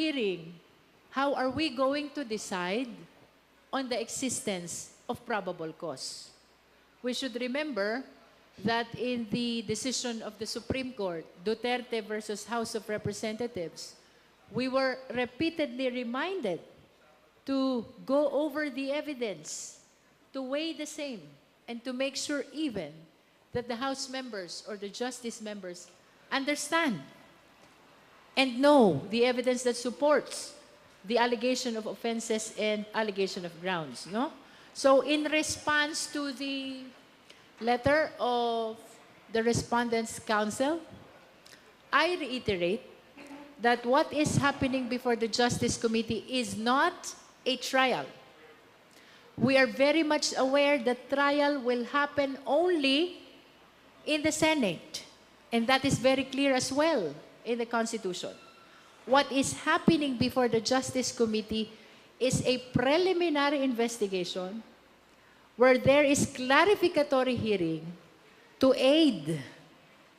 hearing, how are we going to decide on the existence of probable cause? We should remember that in the decision of the Supreme Court, Duterte versus House of Representatives, we were repeatedly reminded to go over the evidence, to weigh the same, and to make sure even that the House members or the Justice members understand and know the evidence that supports the allegation of offenses and allegation of grounds, no? So in response to the letter of the Respondents' Council, I reiterate that what is happening before the Justice Committee is not a trial. We are very much aware that trial will happen only in the Senate, and that is very clear as well in the Constitution. What is happening before the Justice Committee is a preliminary investigation where there is clarificatory hearing to aid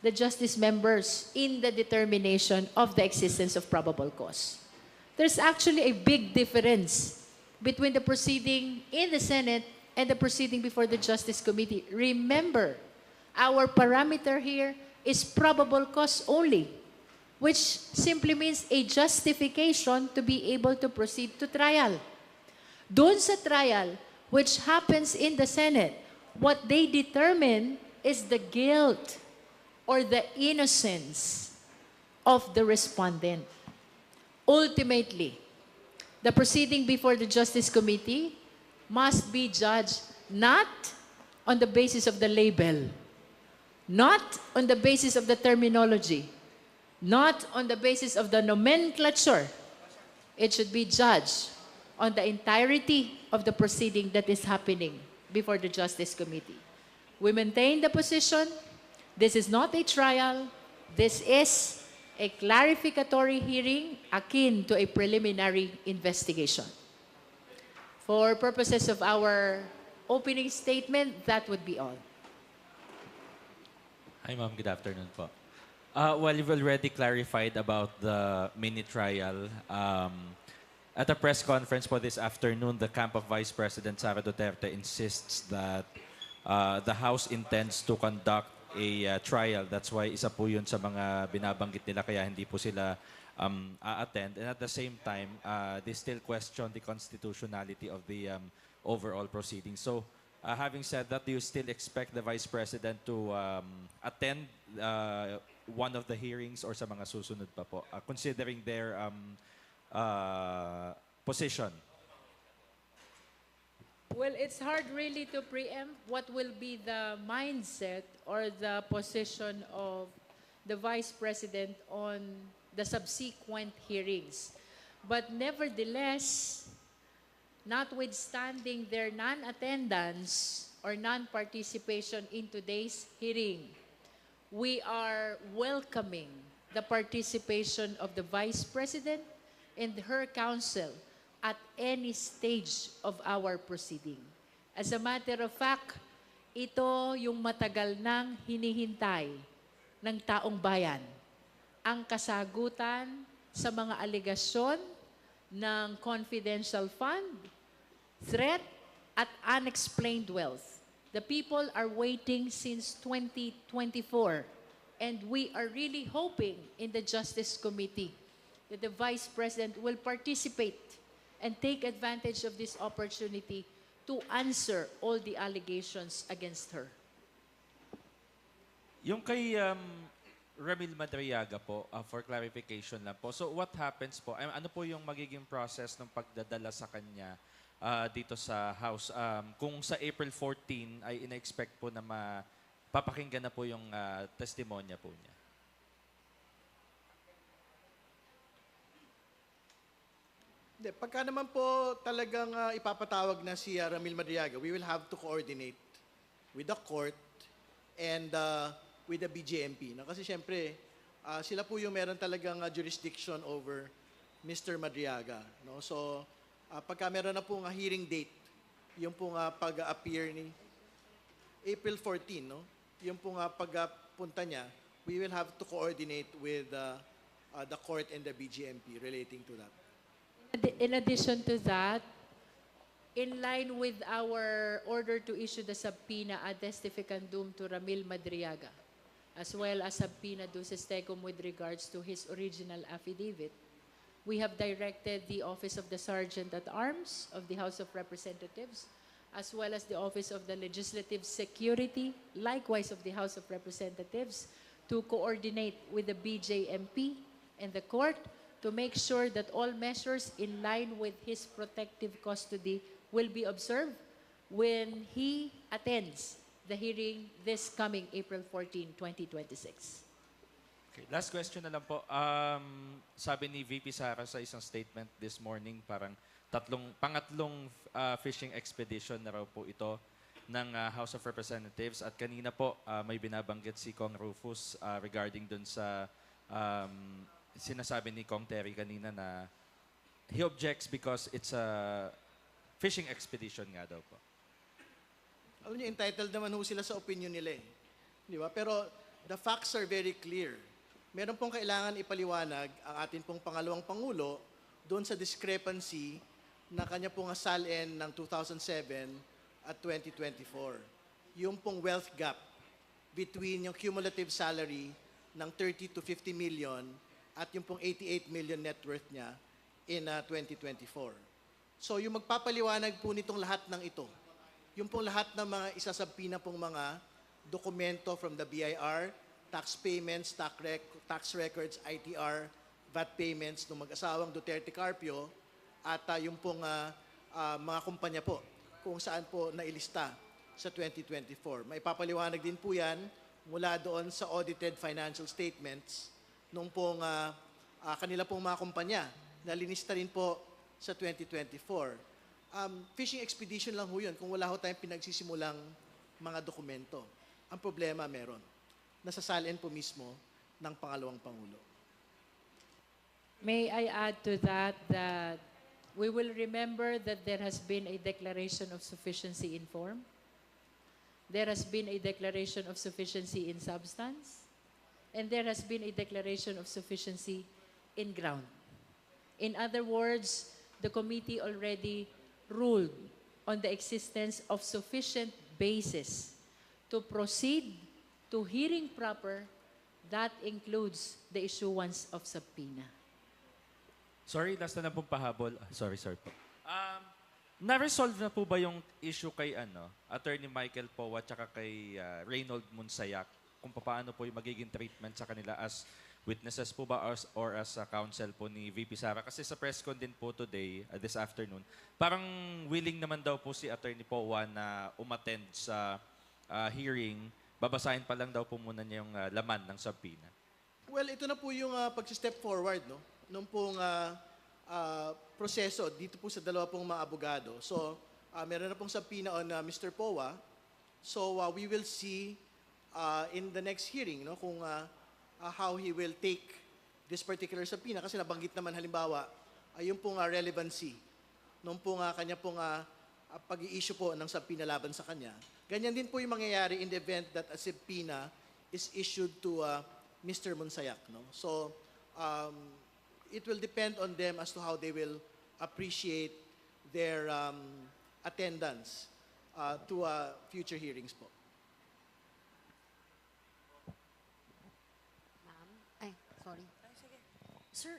the justice members in the determination of the existence of probable cause. There's actually a big difference between the proceeding in the Senate and the proceeding before the Justice Committee. Remember, our parameter here is probable cause only, which simply means a justification to be able to proceed to trial. Doon sa trial, which happens in the Senate, what they determine is the guilt or the innocence of the respondent. Ultimately, the proceeding before the Justice Committee must be judged not on the basis of the label, not on the basis of the terminology, not on the basis of the nomenclature. It should be judged on the entirety of the proceeding that is happening before the Justice Committee. We maintain the position. This is not a trial. This is a clarificatory hearing akin to a preliminary investigation. For purposes of our opening statement, that would be all. Hi, ma'am. Good afternoon po. Well, you've already clarified about the mini trial. At a press conference po this afternoon, the camp of Vice President Sara Duterte insists that the House intends to conduct a trial. That's why isa po yun sa mga binabanggit nila kaya hindi po sila a-attend. And at the same time, they still question the constitutionality of the overall proceedings. So, having said that, do you still expect the Vice President to attend one of the hearings or sa mga susunod pa po, considering their position? Well, it's hard really to preempt what will be the mindset or the position of the Vice President on the subsequent hearings. But nevertheless, notwithstanding their non-attendance or non-participation in today's hearing, we are welcoming the participation of the Vice President and her counsel at any stage of our proceeding. As a matter of fact, ito yung matagal nang hinihintay ng taong bayan. Ang kasagutan sa mga alegasyon ng confidential fund, threat, at unexplained wealth. The people are waiting since 2024, and we are really hoping in the Justice Committee that the Vice President will participate and take advantage of this opportunity to answer all the allegations against her. Yung kay Ramil Madriaga po, for clarification lang po. So what happens po? Ano po yung magiging process ng pagdadala sa kanya dito sa House? Kung sa April 14 ay ina-expect po na mapapakinggan na po yung testimonya po niya. Pagka naman po talagang ipapatawag na si Ramil Madriaga, we will have to coordinate with the court and with the BJMP. Kasi syempre, sila po yung meron talagang jurisdiction over Mr. Madriaga. No? So, pagka meron na pong hearing date, yung pong pag-appear ni April 14, no? Yung pong pagpunta niya, we will have to coordinate with the court and the BGMP relating to that. In addition to that, in line with our order to issue the subpoena ad testificandum to Ramil Madriaga, as well as subpoena duces tecum with regards to his original affidavit, we have directed the Office of the Sergeant at Arms of the House of Representatives, as well as the Office of the Legislative Security, likewise of the House of Representatives, to coordinate with the BJMP and the court to make sure that all measures in line with his protective custody will be observed when he attends the hearing this coming April 14, 2026. Okay, last question na lang po. Sabi ni VP Sara sa isang statement this morning, parang pangatlong fishing expedition na raw po ito ng House of Representatives. At kanina po may binabanggit si Kong Rufus regarding dun sa sinasabi ni Kong Terry kanina na he objects because it's a fishing expedition nga daw po. Alam niyo, entitled naman ho sila sa opinion nila eh. Di ba? Pero the facts are very clear. Meron pong kailangan ipaliwanag ang ating pong pangalawang Pangulo doon sa discrepancy na kanya pong asalin ng 2007 at 2024. Yung pong wealth gap between yung cumulative salary ng 30 to 50 million at yung pong 88 million net worth niya in 2024. So yung magpapaliwanag po nitong lahat ng ito, yung pong lahat ng mga isasabpina pong mga dokumento from the BIR, tax payments, tax records, ITR, VAT payments ng mag-asawang Duterte Carpio at yung pong mga kumpanya po kung saan po nailista sa 2024. Maipapaliwanag din po yan mula doon sa audited financial statements nung pong kanila pong mga kumpanya na linista rin po sa 2024. Fishing expedition lang ho yun kung wala ho tayong pinagsisimulang mga dokumento. Ang problema meron. Nasasalin po mismo ng pangalawang Pangulo. May I add to that that we will remember that there has been a declaration of sufficiency in form. There has been a declaration of sufficiency in substance. And there has been a declaration of sufficiency in ground. In other words, the committee already ruled on the existence of sufficient basis to proceed to hearing proper. That includes the issuance of subpoena. Sorry, last na lang pong pahabol. Sorry po. Na-resolve na po ba yung issue kay Attorney Michael Powa at saka kay Reynold Munsayak kung paano po yung magiging treatment sa kanila as witnesses po ba or as counsel po ni VP Sara? Kasi sa press con din po today, this afternoon, parang willing naman daw po si Attorney Powa na umattend sa hearing. Babasahin pa lang daw po muna niya yung laman ng subpoena. Well, ito na po yung pag-step forward, no? Nung pong proseso dito po sa dalawa pong mga abogado. So, meron na pong subpoena on Mr. Powa. So, we will see in the next hearing, no, kung how he will take this particular subpoena. Kasi nabanggit naman halimbawa, yung pong relevancy nung pong kanya pong pag-i-issue po ng subpoena laban sa kanya. Ganyan din po yung mangyayari in the event that a subpoena is issued to Mr. Munsayak. No? So, it will depend on them as to how they will appreciate their attendance to future hearings po. Sorry. Sir,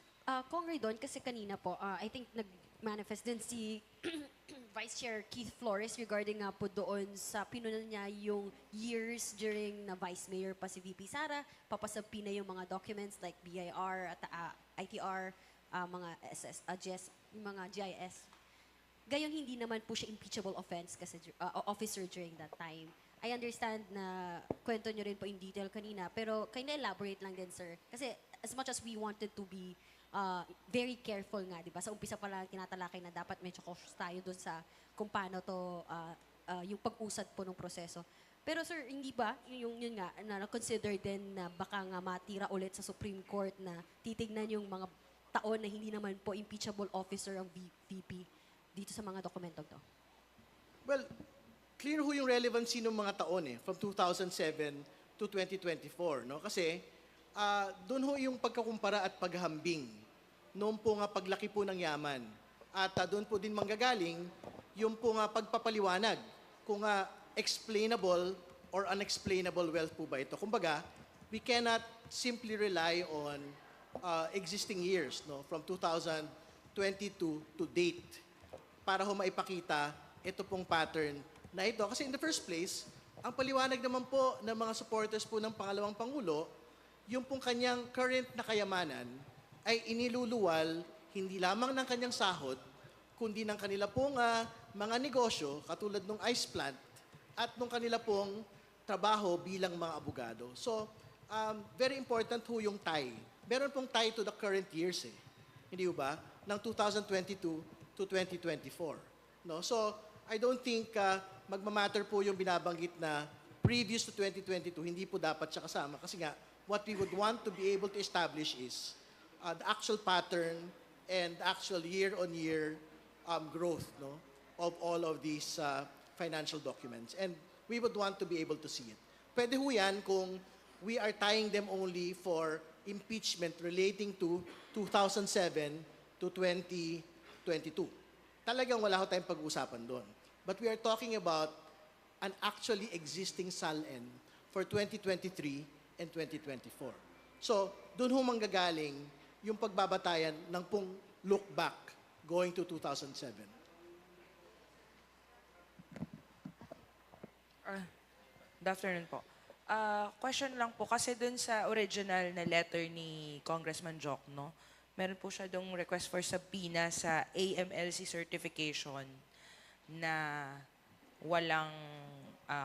Kong Raydon, kasi kanina po, I think nag-manifest din si Vice Chair Keith Flores regarding nga po doon sa pinunan niya yung years during na Vice Mayor pa si VP Sara, papasabi na yung mga documents like BIR at ITR, mga GIS, yung mga GIS. Gayong hindi naman po siya impeachable offense kasi officer during that time. I understand na kwento nyo rin po in detail kanina, pero kind of elaborate lang din, sir. Kasi as much as we wanted to be very careful nga, di ba? Sa umpisa pa lang tinatalakay na dapat medyo cautious tayo dun sa kung paano to, yung pag-usad po ng proseso. Pero sir, hindi ba, yun nga, na-consider din na baka nga matira ulit sa Supreme Court na titignan yung mga taon na hindi naman po impeachable officer ang VP dito sa mga dokumentong to? Well, clear ho yung relevancy ng mga taon from 2007 to 2024, no? Kasi doon ho yung pagkakumpara at paghambing noon po nga paglaki po ng yaman. At doon po din manggagaling yung po nga pagpapaliwanag kung explainable or unexplainable wealth po ba ito. Kumbaga, we cannot simply rely on existing years, no, from 2022 to date para ho maipakita ito pong pattern na ito. Kasi in the first place, ang paliwanag naman po ng mga supporters po ng pangalawang Pangulo, yung pong kanyang current na kayamanan ay iniluluwal hindi lamang ng kanyang sahod, kundi ng kanila pong mga negosyo, katulad ng ice plant, at ng kanila pong trabaho bilang mga abogado. So, very important ho yung tie. Meron pong tie to the current years eh. Hindi ba? Ng 2022 to 2024. No? So, I don't think magmamatter po yung binabanggit na previous to 2022, hindi po dapat siya kasama. Kasi nga, what we would want to be able to establish is the actual pattern and actual year-on-year growth, no, of all of these financial documents. And we would want to be able to see it. Pwede ho yan kung we are tying them only for impeachment relating to 2007 to 2022. Talagang wala ho tayong pag-uusapan doon. But we are talking about an actually existing SALN for 2023 and 2024. So, doon ho manggagaling yung pagbabatayan ng pong look back going to 2007. Good afternoon po. Question lang po, kasi dun sa original na letter ni Congressman Jokno, meron po siya dong request for subpoena sa AMLC certification na walang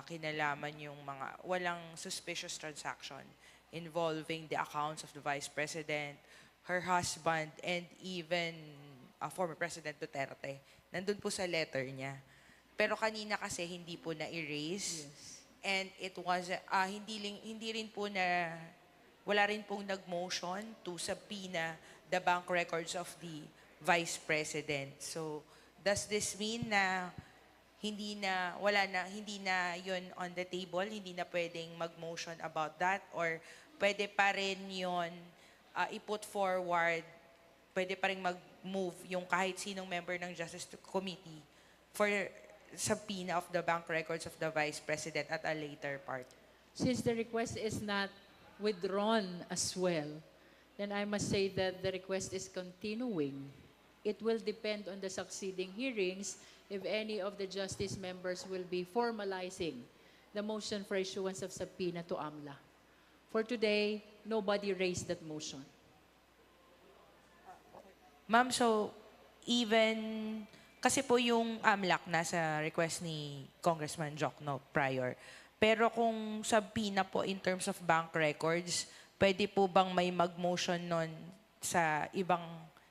kinalaman yung walang suspicious transaction involving the accounts of the Vice President, her husband, and even former President Duterte. Nandun po sa letter niya. Pero kanina kasi hindi po na-erase. Yes. And it was, hindi rin po na, wala rin pong nag-motion to subpoena the bank records of the Vice President. So, does this mean na hindi na yun on the table, hindi na pwedeng mag-motion about that, or pwede pa rin yun i-put forward, pwede pa rin mag-move yung kahit sinong member ng Justice Committee for subpoena of the bank records of the Vice President at a later part? Since the request is not withdrawn as well, then I must say that the request is continuing. It will depend on the succeeding hearings if any of the justice members will be formalizing the motion for issuance of subpoena to AMLA. For today, nobody raised that motion. Ma'am, so even, kasi po yung AMLAC nasa request ni Congressman Jokno prior, pero kung subpoena po in terms of bank records, pwede po bang may mag-motion nun sa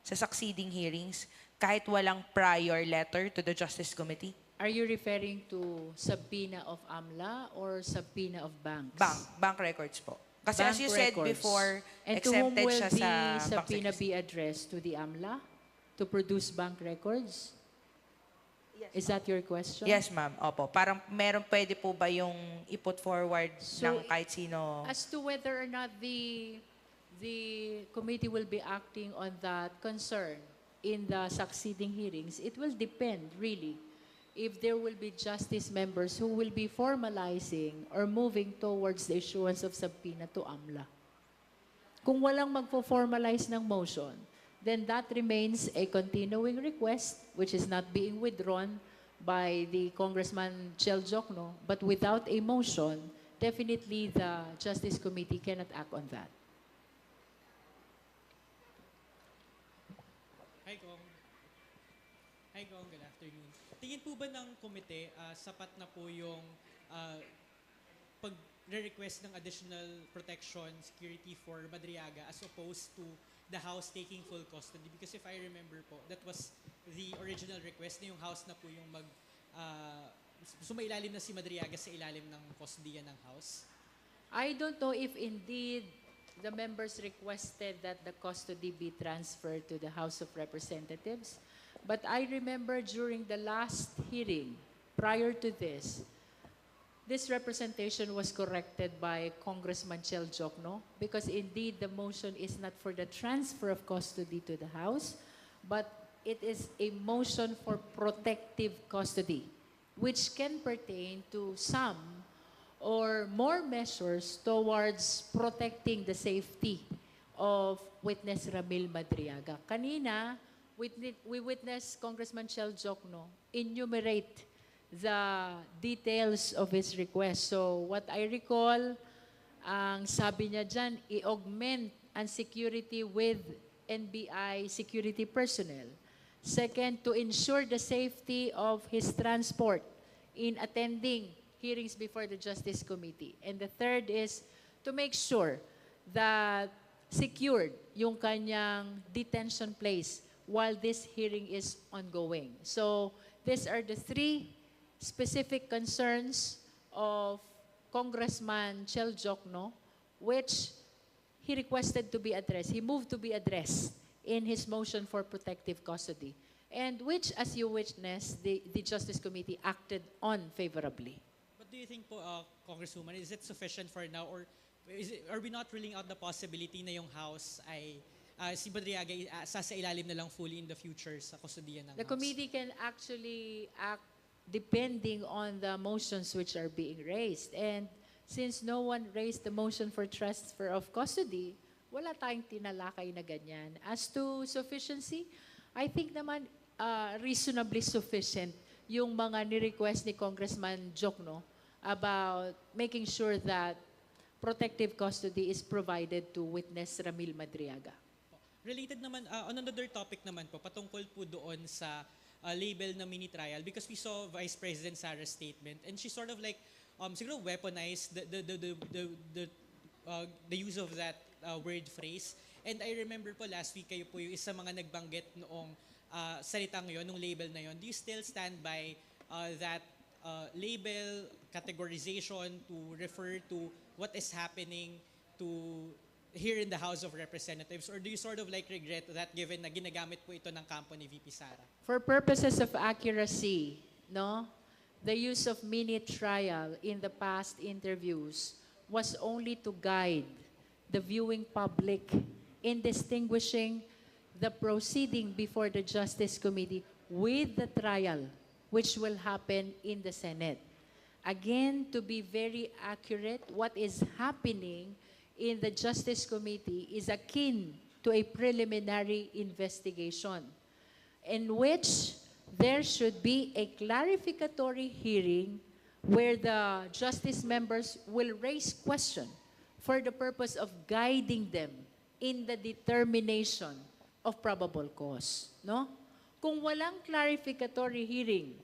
succeeding hearings kahit walang prior letter to the Justice Committee? Are you referring to subpoena of AMLA or subpoena of banks? Bank records po. Kasi Bank as you said records. before, And to whom exempted will siya the sa bank subpoena secrecy. be addressed? To the AMLA? To produce bank records? Yes, Is that your question? Yes, ma'am. Opo. Parang pwede po ba yung i-put forward So, ng kahit sino? As to whether or not the committee will be acting on that concern in the succeeding hearings, it will depend really if there will be justice members who will be formalizing or moving towards the issuance of subpoena to AMLA. Kung walang magpo-formalize ng motion, then that remains a continuing request which is not being withdrawn by the Congressman Chel Jokno, but without a motion, definitely the Justice Committee cannot act on that. Hi, Kong. Hi, Kong. Good afternoon. Tingin po ba ng komite, sapat na po yung pag-request ng additional protection, security for Madriaga as opposed to the House taking full custody? Because if I remember po, that was the original request na yung House na po yung sumailalim na si Madriaga sa ilalim ng kustodiya ng House. I don't know if indeed the members requested that the custody be transferred to the House of Representatives. But I remember during the last hearing, prior to this, this representation was corrected by Congressman Chel Jokno because indeed the motion is not for the transfer of custody to the House, but it is a motion for protective custody, which can pertain to some or more measures towards protecting the safety of witness Ramil Madriaga. Kanina, we witnessed Congressman Chel Jokno enumerate the details of his request. So what I recall, ang sabi niya dyan, i-augment ang security with NBI security personnel. Second, to ensure the safety of his transport in attending hearings before the Justice Committee. And the third is to make sure that secured yung kanyang detention place while this hearing is ongoing. So these are the three specific concerns of Congressman Chel Jokno, which he requested to be addressed. He moved to be addressed in his motion for protective custody, and which, as you witnessed, the Justice Committee acted on favorably. But do you think po, Congresswoman, is it sufficient for now, or are we not ruling out the possibility na yung House ay si Madriaga sasailalim na lang fully in the future sa kustodiyan ng The House? committee can actually act depending on the motions which are being raised. And since no one raised the motion for transfer of custody, wala tayong tinalakay na ganyan. As to sufficiency, I think naman reasonably sufficient yung mga ni-request ni Congressman Jokno about making sure that protective custody is provided to witness Ramil Madriaga. Related naman, on another topic naman po, patungkol po doon sa label na mini trial, because we saw Vice President Sara's statement and she sort of like siguro weaponized the use of that word phrase. And I remember po last week kayo po yung isa mga nagbanggit noong salitang yon, nung label na yon. Do you still stand by that label categorization to refer to what is happening to here in the House of Representatives, or do you sort of like regret that given na ginagamit po ito ng kampo ni VP Sara? For purposes of accuracy, no, the use of mini trial in the past interviews was only to guide the viewing public in distinguishing the proceeding before the Justice Committee with the trial, which will happen in the Senate. Again, to be very accurate, what is happening in the Justice Committee is akin to a preliminary investigation in which there should be a clarificatory hearing where the justice members will raise question for the purpose of guiding them in the determination of probable cause. No? Kung walang clarificatory hearing,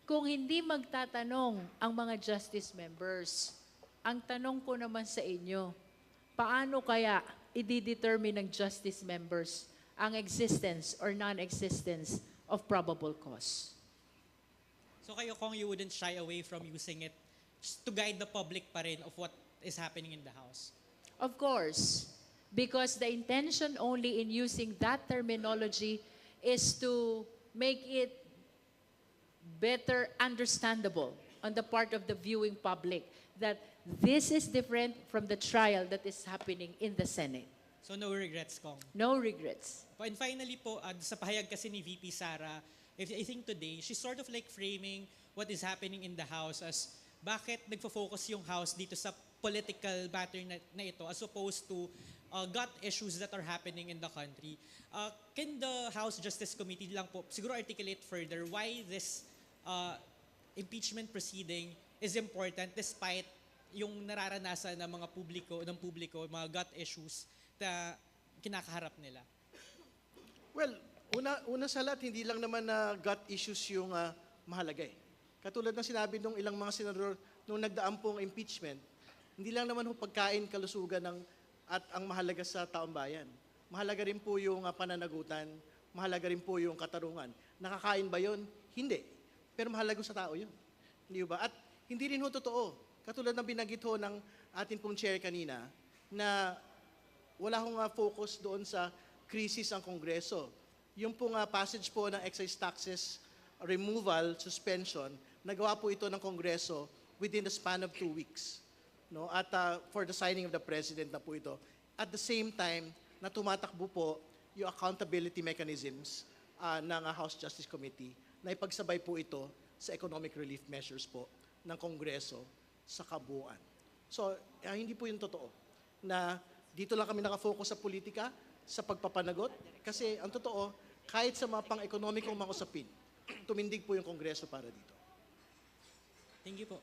kung hindi magtatanong ang mga justice members, ang tanong ko naman sa inyo, paano kaya i-determine ng justice members ang existence or non-existence of probable cause? So kayo, Kong, you wouldn't shy away from using it just to guide the public pa rin of what is happening in the House? Of course, because the intention only in using that terminology is to make it better understandable on the part of the viewing public that this is different from the trial that is happening in the Senate. So no regrets, Kong? No regrets. And finally po, sa pahayag kasi ni VP Sara, I think today, she's sort of like framing what is happening in the House as bakit nagfo-focus yung House dito sa political matter na ito as opposed to gut issues that are happening in the country. Can the House Justice Committee lang po siguro articulate further why this impeachment proceeding is important despite yung nararanasan ng mga publiko, mga gut issues na kinakaharap nila? Well, una sa lahat, hindi lang naman na gut issues yung mahalaga eh. Katulad ng sinabi ng ilang mga senador nung nagdaan pong impeachment, hindi lang naman pagkain, kalusugan at ang mahalaga sa taong bayan. Mahalaga rin po yung pananagutan, mahalaga rin po yung katarungan. Nakakain ba yon? Hindi. Pero mahalaga sa tao yun. Hindi ba? At hindi rin totoo. Katulad ng binanggit ng ating pong chair kanina, na wala hong focus doon sa krisis ang Kongreso. Yung pong passage po ng excise taxes removal, suspension, nagawa po ito ng Kongreso within the span of 2 weeks. No? At for the signing of the President na po ito. At the same time, na tumatakbo po yung accountability mechanisms ng House Justice Committee na ipagsabay po ito sa economic relief measures po ng Kongreso sa kabuuan. So, hindi po yung totoo na dito lang kami nakafocus sa politika, sa pagpapanagot, kasi ang totoo, kahit sa mga pang-ekonomikong mga usapin, tumindig po yung Kongreso para dito. Thank you po.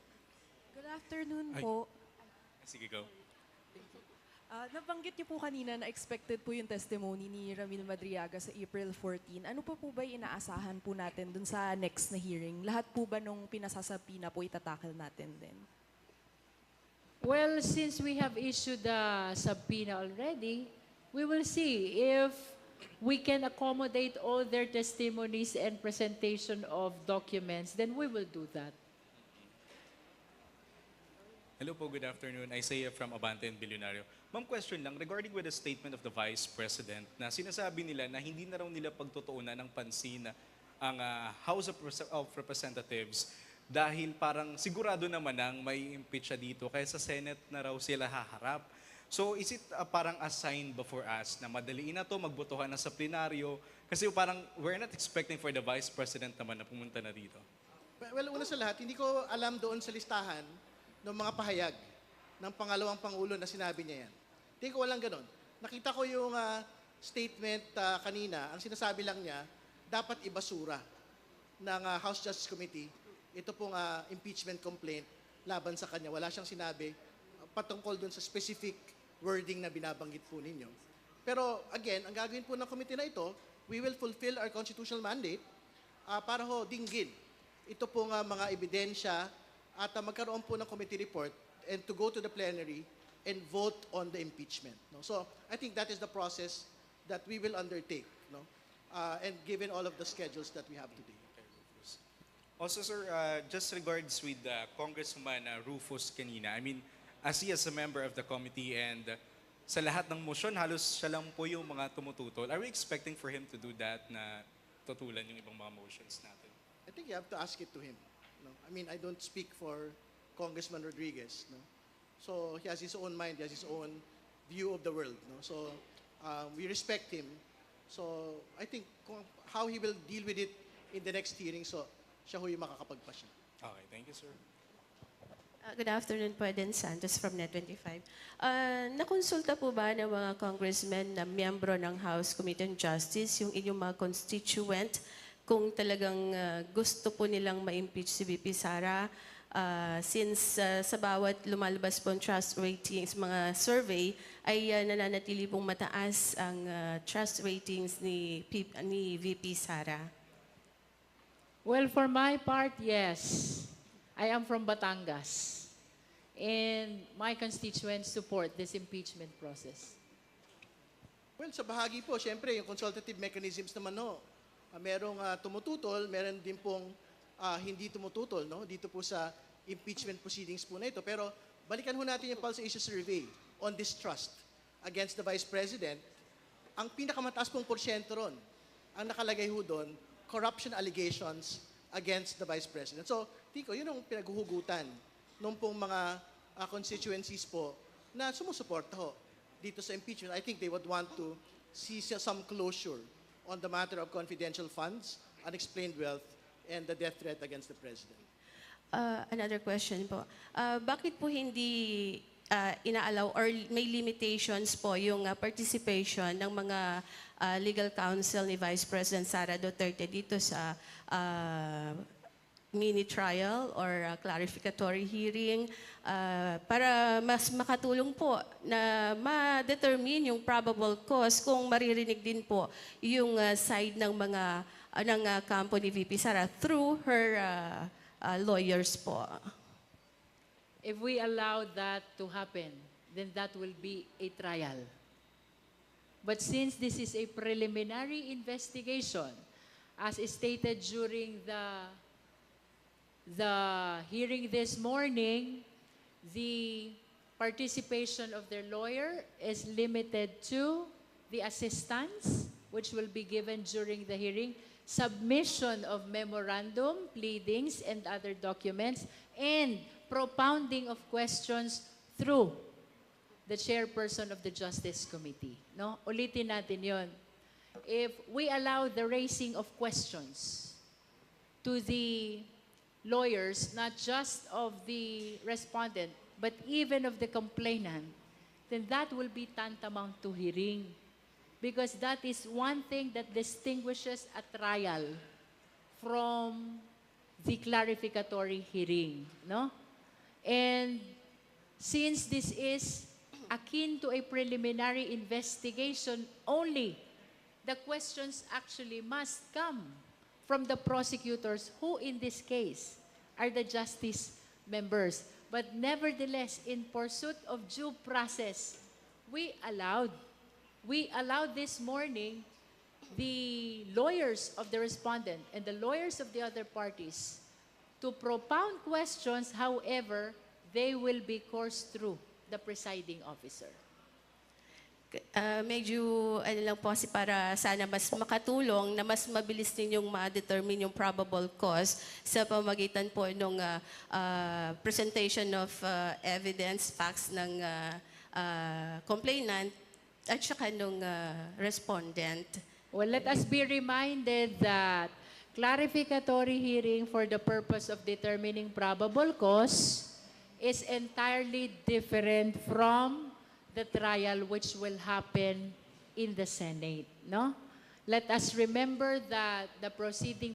Good afternoon po. Sige, go. Nabanggit niyo po kanina na expected po yung testimony ni Ramil Madriaga sa April 14. Ano pa po ba yung inaasahan po natin dun sa next na hearing? Lahat po ba nung pinasasapi na po itatakil natin din? Well, since we have issued the subpoena already, we will see if we can accommodate all their testimonies and presentation of documents, then we will do that. Hello po, good afternoon. Isaiah from Abante and Billionario. Ma'am, question lang regarding with the statement of the Vice President na sinasabi nila na hindi na raw nila pagtutuunan ng pansin ang House of Representatives dahil parang sigurado naman nang may impeach siya dito kaya sa Senate na raw sila haharap. So is it parang a sign before us na madaliin na to, magbotohan na sa plenaryo? Kasi parang we're not expecting for the Vice President naman na pumunta na dito. Well, una sa lahat, hindi ko alam doon sa listahan ng mga pahayag ng pangalawang Pangulo na sinabi niya yan. Hindi ko walang ganon. Nakita ko yung statement kanina, ang sinasabi lang niya, dapat ibasura ng House Justice Committee ito pong impeachment complaint laban sa kanya. Wala siyang sinabi patungkol doon sa specific wording na binabanggit po ninyo. Pero again, ang gagawin po ng committee na ito, we will fulfill our constitutional mandate para ho dinggin ito pong mga ebidensya at magkaroon po ng committee report and to go to the plenary and vote on the impeachment. No? So I think that is the process that we will undertake, no? And given all of the schedules that we have today. Also, sir, just regards with Congressman Rufus kanina, I mean, as he is a member of the committee and sa lahat ng motion, halos siya lang po yung mga tumututol. Are we expecting for him to do that na tutulan yung ibang mga motions natin? I think you have to ask it to him. No? I mean, I don't speak for Congressman Rodriguez. No? So he has his own mind, he has his own view of the world. No? So we respect him. So I think how he will deal with it in the next hearing, so siya ho yung makakapagpasya. Okay, thank you, sir. Good afternoon po, Eden Santos from Net25. Nakonsulta po ba ng mga congressmen na miyembro ng House Committee on Justice yung inyong mga constituent kung talagang gusto po nilang ma-impeach si VP Sara since sa bawat lumalabas pong trust ratings, mga survey, ay nananatili pong mataas ang trust ratings ni VP Sara? Well, for my part, yes. I am from Batangas. And my constituents support this impeachment process. Well, sa bahagi po, syempre, yung consultative mechanisms naman no, merong tumututol, meron din pong hindi tumututol no, dito po sa impeachment proceedings po na ito. Pero balikan ho natin yung Pulse Asia Survey on distrust against the Vice President. Ang pinakamataas pong porsyento ron, ang nakalagay ho doon, corruption allegations against the Vice President. So, Tiko, yun ang pinaghuhugutan nung pong mga constituencies po na sumusuporta ho dito sa impeachment. I think they would want to see some closure on the matter of confidential funds, unexplained wealth, and the death threat against the President. Another question po. Bakit po hindi inaalaw or may limitations po yung participation ng mga legal counsel ni Vice President Sara Duterte dito sa mini trial or clarificatory hearing para mas makatulong po na ma-determine yung probable cause kung maririnig din po yung side ng mga ng kampo ni VP Sara through her lawyers po. If we allow that to happen, then that will be a trial. But since this is a preliminary investigation, as stated during the hearing this morning, the participation of their lawyer is limited to the assistance, which will be given during the hearing, submission of memorandum, pleadings, and other documents, and propounding of questions through the chairperson of the Justice Committee. No? Ulitin natin yon. If we allow the raising of questions to the lawyers, not just of the respondent, but even of the complainant, then that will be tantamount to hearing. Because that is one thing that distinguishes a trial from the clarificatory hearing. No? And since this is akin to a preliminary investigation only, the questions actually must come from the prosecutors, who in this case are the justice members. But nevertheless, in pursuit of due process, we allowed this morning the lawyers of the respondent and the lawyers of the other parties to propound questions. However, they will be coursed through the presiding officer. Medyo ano lang po para sana mas makatulong na mas mabilis ninyong ma-determine yung probable cause sa pamagitan po ng presentation of evidence, facts ng complainant at saka nung respondent. Well, let us be reminded that clarificatory hearing for the purpose of determining probable cause is entirely different from the trial which will happen in the Senate, no? Let us remember that the proceeding